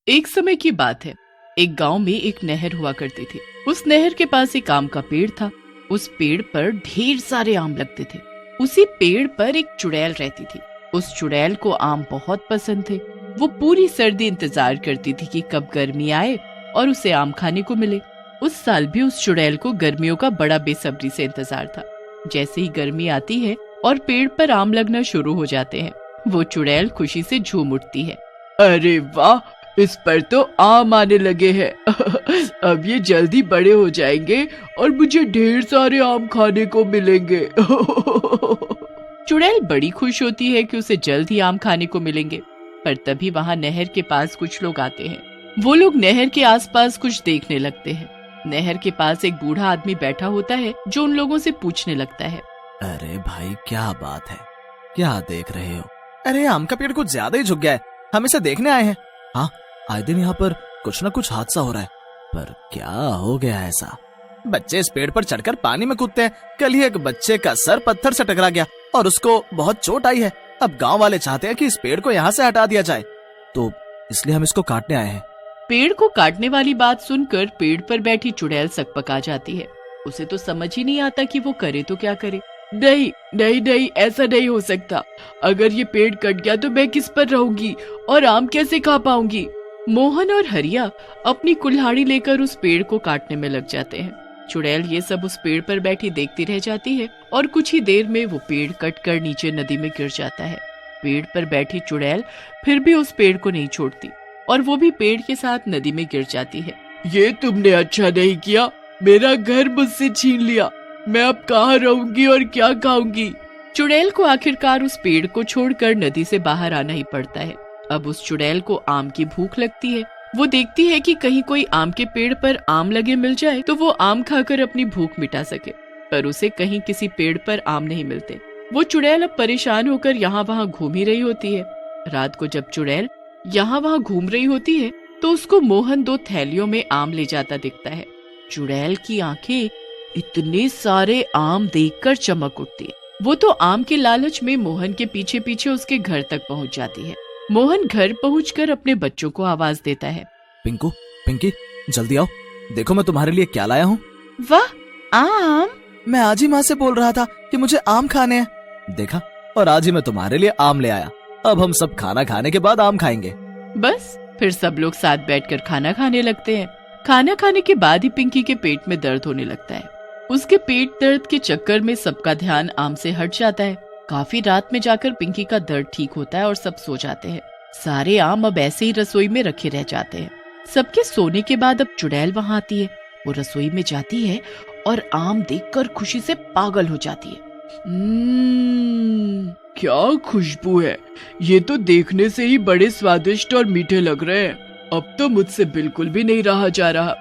एक समय की बात है। एक गांव में एक नहर हुआ करती थी। उस नहर के पास एक आम का पेड़ था। उस पेड़ पर ढेर सारे आम लगते थे। उसी पेड़ पर एक चुड़ैल रहती थी। उस चुड़ैल को आम बहुत पसंद थे। वो पूरी सर्दी इंतजार करती थी कि कब गर्मी आए और उसे आम खाने को मिले। उस साल भी उस चुड़ैल को गर्मियों का बड़ा बेसब्री से इंतजार था। जैसे ही गर्मी आती है और पेड़ पर आम लगना शुरू हो जाते हैं, वो चुड़ैल खुशी से झूम उठती है। अरे वाह, इस पर तो आम आने लगे हैं। अब ये जल्दी बड़े हो जाएंगे और मुझे ढेर सारे आम खाने को मिलेंगे। चुड़ैल बड़ी खुश होती है कि उसे जल्द ही आम खाने को मिलेंगे। पर तभी वहाँ नहर के पास कुछ लोग आते हैं। वो लोग नहर के आसपास कुछ देखने लगते हैं। नहर के पास एक बूढ़ा आदमी बैठा होता है जो उन लोगों से पूछने लगता है। अरे भाई, क्या बात है, क्या देख रहे हो? अरे आम का पेड़ कुछ ज्यादा ही झुक गया है, हम इसे देखने आए हैं। हाँ, आए दिन यहाँ पर कुछ न कुछ हादसा हो रहा है, पर क्या हो गया ऐसा? बच्चे इस पेड़ पर चढ़कर पानी में कूदते हैं। कल ही एक बच्चे का सर पत्थर से टकरा गया और उसको बहुत चोट आई है। अब गांव वाले चाहते हैं कि इस पेड़ को यहाँ से हटा दिया जाए, तो इसलिए हम इसको काटने आए हैं। पेड़ को काटने वाली बात सुनकर पेड़ पर बैठी चुड़ैल सकपका जाती है। उसे तो समझ ही नहीं आता कि वो करे तो क्या करे। नहीं नहीं नहीं, ऐसा नहीं हो सकता। अगर ये पेड़ कट गया तो मैं किस पर रहूंगी और आम कैसे खा पाऊंगी? मोहन और हरिया अपनी कुल्हाड़ी लेकर उस पेड़ को काटने में लग जाते हैं। चुड़ैल ये सब उस पेड़ पर बैठी देखती रह जाती है और कुछ ही देर में वो पेड़ कटकर नीचे नदी में गिर जाता है। पेड़ पर बैठी चुड़ैल फिर भी उस पेड़ को नहीं छोड़ती और वो भी पेड़ के साथ नदी में गिर जाती है। ये तुमने अच्छा नहीं किया, मेरा घर मुझसे छीन लिया। मैं अब कहाँ रहूंगी और क्या खाऊंगी? चुड़ैल को आखिरकार उस पेड़ को छोड़कर नदी से बाहर आना ही पड़ता है। अब उस चुड़ैल को आम की भूख लगती है। वो देखती है कि कहीं कोई आम के पेड़ पर आम लगे मिल जाए तो वो आम खाकर अपनी भूख मिटा सके, पर उसे कहीं किसी पेड़ पर आम नहीं मिलते। वो चुड़ैल अब परेशान होकर यहाँ वहाँ घूम ही रही होती है। रात को जब चुड़ैल यहाँ वहाँ घूम रही होती है तो उसको मोहन 2 थैलियों में आम ले जाता दिखता है। चुड़ैल की आंखें इतने सारे आम देखकर चमक उठती है। वो तो आम के लालच में मोहन के पीछे पीछे उसके घर तक पहुँच जाती है। मोहन घर पहुंचकर अपने बच्चों को आवाज देता है। पिंकू, पिंकी, जल्दी आओ, देखो मैं तुम्हारे लिए क्या लाया हूँ। वाह, आम! मैं आज ही माँ से बोल रहा था कि मुझे आम खाने हैं। देखा, और आज ही मैं तुम्हारे लिए आम ले आया। अब हम सब खाना खाने के बाद आम खाएंगे। बस फिर सब लोग साथ बैठकर खाना खाने लगते हैं। खाना खाने के बाद ही पिंकी के पेट में दर्द होने लगता है। उसके पेट दर्द के चक्कर में सबका ध्यान आम से हट जाता है। काफी रात में जाकर पिंकी का दर्द ठीक होता है और सब सो जाते हैं। सारे आम अब ऐसे ही रसोई में रखे रह जाते हैं। सबके सोने के बाद अब चुड़ैल वहाँ आती है। वो रसोई में जाती है और आम देखकर खुशी से पागल हो जाती है। क्या खुशबू है! ये तो देखने से ही बड़े स्वादिष्ट और मीठे लग रहे हैं। अब तो मुझसे बिल्कुल भी नहीं रहा जा रहा।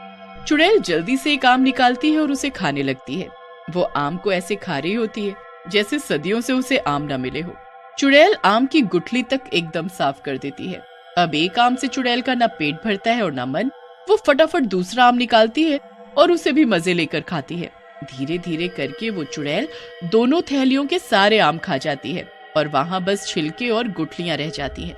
चुड़ैल जल्दी से एक आम निकालती है और उसे खाने लगती है। वो आम को ऐसे खा रही होती है जैसे सदियों से उसे आम न मिले हो। चुड़ैल आम की गुठली तक एकदम साफ कर देती है। अब एक आम से चुड़ैल का न पेट भरता है और न मन। वो फटाफट दूसरा आम निकालती है और उसे भी मजे लेकर खाती है। धीरे धीरे करके वो चुड़ैल दोनों थैलियों के सारे आम खा जाती है और वहाँ बस छिलके और गुठलियां रह जाती हैं।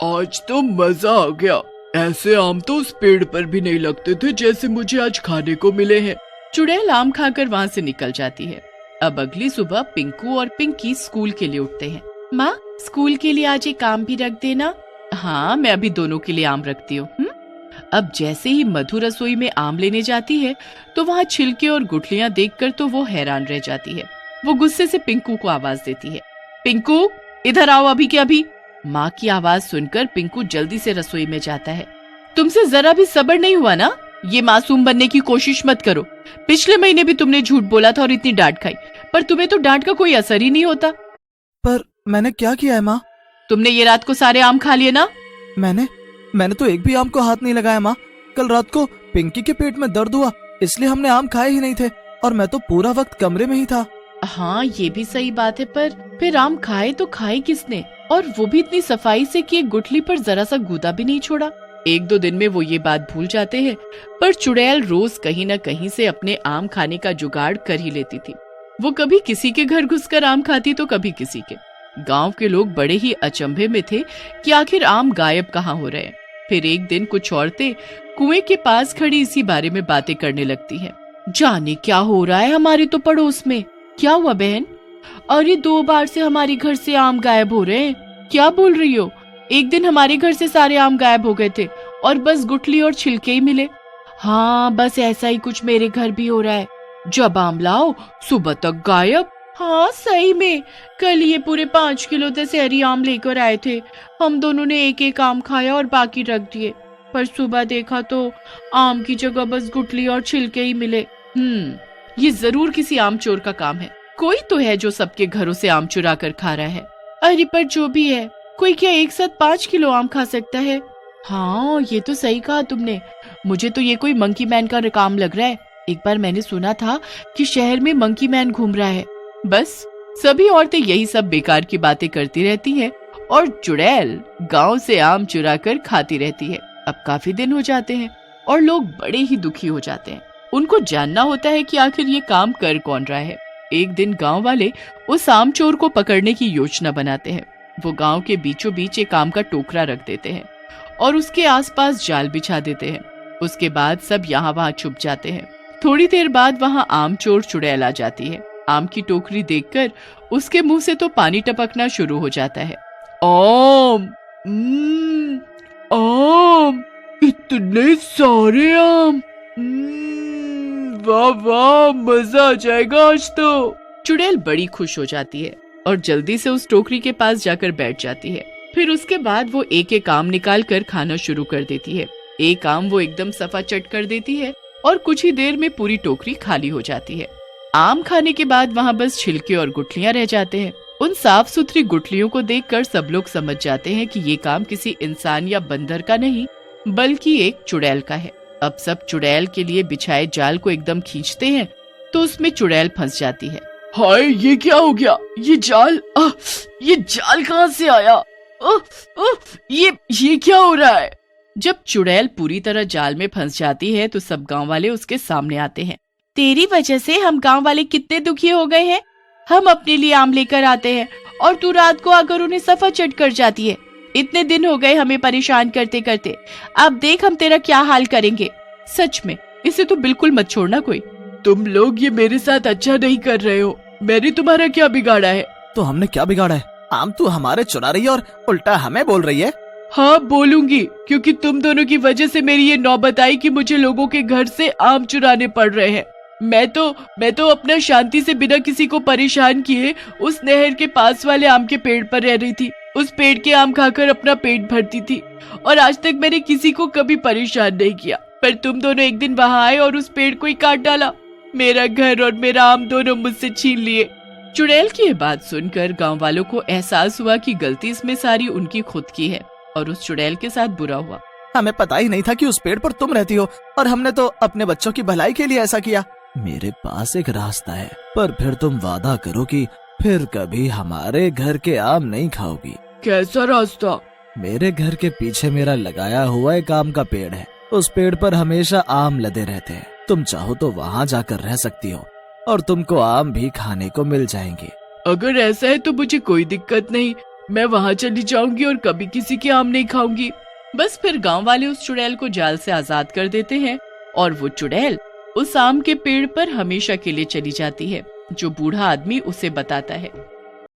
आज तो मजा आ गया। ऐसे आम तो उस पेड़ पर भी नहीं लगते थे जैसे मुझे आज खाने को मिले हैं। चुड़ैल आम खाकर वहाँ से निकल जाती है। अब अगली सुबह पिंकू और पिंकी स्कूल के लिए उठते हैं। माँ, स्कूल के लिए आज एक आम भी रख देना। हाँ, मैं अभी दोनों के लिए आम रखती हूँ। अब जैसे ही मधु रसोई में आम लेने जाती है तो वहाँ छिलके और गुठलियाँ देखकर तो वो हैरान रह जाती है। वो गुस्से से पिंकू को आवाज देती है। पिंकू, इधर आओ अभी के अभी। माँ की आवाज सुनकर पिंकू जल्दी से रसोई में जाता है। तुमसे जरा भी सब्र नहीं हुआ ना? ये मासूम बनने की कोशिश मत करो। पिछले महीने भी तुमने झूठ बोला था और इतनी डांट खाई, पर तुम्हें तो डांट का कोई असर ही नहीं होता। पर मैंने क्या किया है माँ? तुमने ये रात को सारे आम खा लिए ना? मैंने तो एक भी आम को हाथ नहीं लगाया माँ। कल रात को पिंकी के पेट में दर्द हुआ, इसलिए हमने आम खाए ही नहीं थे और मैं तो पूरा वक्त कमरे में ही था। हाँ, ये भी सही बात है, पर फिर आम खाए तो खाए किसने? और वो भी इतनी सफाई से कि एक गुठली पर जरा सा गूदा भी नहीं छोड़ा। 1-2 दिन में वो ये बात भूल जाते हैं, पर चुड़ैल रोज कहीं न कहीं से अपने आम खाने का जुगाड़ कर ही लेती थी। वो कभी किसी के घर घुसकर आम खाती तो कभी किसी के। गांव के लोग बड़े ही अचंभे में थे कि आखिर आम गायब कहाँ हो रहे हैं। फिर एक दिन कुछ औरतें कुएं के पास खड़ी इसी बारे में बातें करने लगती हैं। जाने क्या हो रहा है हमारे तो पड़ोस में। क्या हुआ बहन? अरे 2 बार से हमारे घर से आम गायब हो रहे हैं। क्या बोल रही हो? एक दिन हमारे घर से सारे आम गायब हो गए थे और बस गुठली और छिलके ही मिले। हाँ, बस ऐसा ही कुछ मेरे घर भी हो रहा है। जब आम लाओ सुबह तक गायब। हाँ सही में, कल ये पूरे 5 किलो दशहरी आम लेकर आए थे। हम दोनों ने एक एक आम खाया और बाकी रख दिए, पर सुबह देखा तो आम की जगह बस गुठली और छिलके ही मिले। ये जरूर किसी आम चोर का काम है। कोई तो है जो सबके घरों से आम चुरा कर खा रहा है। अरे पर जो भी है, कोई क्या एक साथ 5 किलो आम खा सकता है? हाँ ये तो सही कहा तुमने। मुझे तो ये कोई मंकी मैन का काम लग रहा है। एक बार मैंने सुना था कि शहर में मंकी मैन घूम रहा है। बस सभी औरतें यही सब बेकार की बातें करती रहती हैं और चुड़ैल गांव से आम चुरा कर खाती रहती है। अब काफी दिन हो जाते हैं और लोग बड़े ही दुखी हो जाते हैं। उनको जानना होता है कि आखिर ये काम कर कौन रहा है। एक दिन गांव वाले उस आम चोर को पकड़ने की योजना बनाते हैं। वो गांव के बीचों बीच एक आम का टोकरा रख देते हैं और उसके आसपास जाल बिछा देते हैं। उसके बाद सब यहाँ वहाँ छुप जाते हैं। थोड़ी देर बाद वहाँ आम चोर चुड़ैल आ जाती है। आम की टोकरी देखकर उसके मुंह से तो पानी टपकना शुरू हो जाता है। आम, आम, इतने सारे आम, वाह वाह, मजा आ जाएगा आज तो। चुड़ैल बड़ी खुश हो जाती है और जल्दी से उस टोकरी के पास जाकर बैठ जाती है। फिर उसके बाद वो एक एक आम निकाल कर खाना शुरू कर देती है। एक आम वो एकदम सफा चट कर देती है और कुछ ही देर में पूरी टोकरी खाली हो जाती है। आम खाने के बाद वहाँ बस छिलके और गुठलियाँ रह जाते हैं। उन साफ सुथरी गुठलियों को देखकर सब लोग समझ जाते हैं कि ये काम किसी इंसान या बंदर का नहीं बल्कि एक चुड़ैल का है। अब सब चुड़ैल के लिए बिछाए जाल को एकदम खींचते हैं तो उसमें चुड़ैल फंस जाती है। हाय, ये क्या हो गया? ये जाल कहाँ से आया? ये क्या हो रहा है? जब चुड़ैल पूरी तरह जाल में फंस जाती है तो सब गांव वाले उसके सामने आते हैं। तेरी वजह से हम गांव वाले कितने दुखी हो गए हैं। हम अपने लिए आम लेकर आते हैं और तू रात को आकर उन्हें सफा चट कर जाती है। इतने दिन हो गए हमें परेशान करते करते। अब देख हम तेरा क्या हाल करेंगे। सच में इसे तो बिल्कुल मत छोड़ना कोई। तुम लोग ये मेरे साथ अच्छा नहीं कर रहे हो। मैंने तुम्हारा क्या बिगाड़ा है? तो हमने क्या बिगाड़ा है? आम तू हमारे चुरा रही है और उल्टा हमें बोल रही है। हाँ बोलूंगी, क्योंकि तुम दोनों की वजह से मेरी ये नौबत आई कि मुझे लोगों के घर से आम चुराने पड़ रहे हैं। मैं तो अपना शांति से बिना किसी को परेशान किए उस नहर के पास वाले आम के पेड़ पर रह रही थी। उस पेड़ के आम खाकर अपना पेट भरती थी और आज तक मैंने किसी को कभी परेशान नहीं किया। पर तुम दोनों एक दिन वहाँ आए और उस पेड़ को ही काट डाला। मेरा घर और मेरा आम दोनों मुझसे छीन लिए। चुड़ैल की ये बात सुनकर गांव वालों को एहसास हुआ कि गलती इसमें सारी उनकी खुद की है और उस चुड़ैल के साथ बुरा हुआ। हमें पता ही नहीं था कि उस पेड़ पर तुम रहती हो और हमने तो अपने बच्चों की भलाई के लिए ऐसा किया। मेरे पास एक रास्ता है, पर फिर तुम वादा करो कि फिर कभी हमारे घर के आम नहीं खाओगी। कैसा रास्ता? मेरे घर के पीछे मेरा लगाया हुआ एक आम का पेड़ है। उस पेड़ पर हमेशा आम लदे रहते हैं। तुम चाहो तो वहाँ जाकर रह सकती हो और तुमको आम भी खाने को मिल जाएंगे। अगर ऐसा है तो मुझे कोई दिक्कत नहीं। मैं वहाँ चली जाऊंगी और कभी किसी के आम नहीं खाऊंगी। बस फिर गांव वाले उस चुड़ैल को जाल से आजाद कर देते हैं और वो चुड़ैल उस आम के पेड़ पर हमेशा के लिए चली जाती है जो बूढ़ा आदमी उसे बताता है।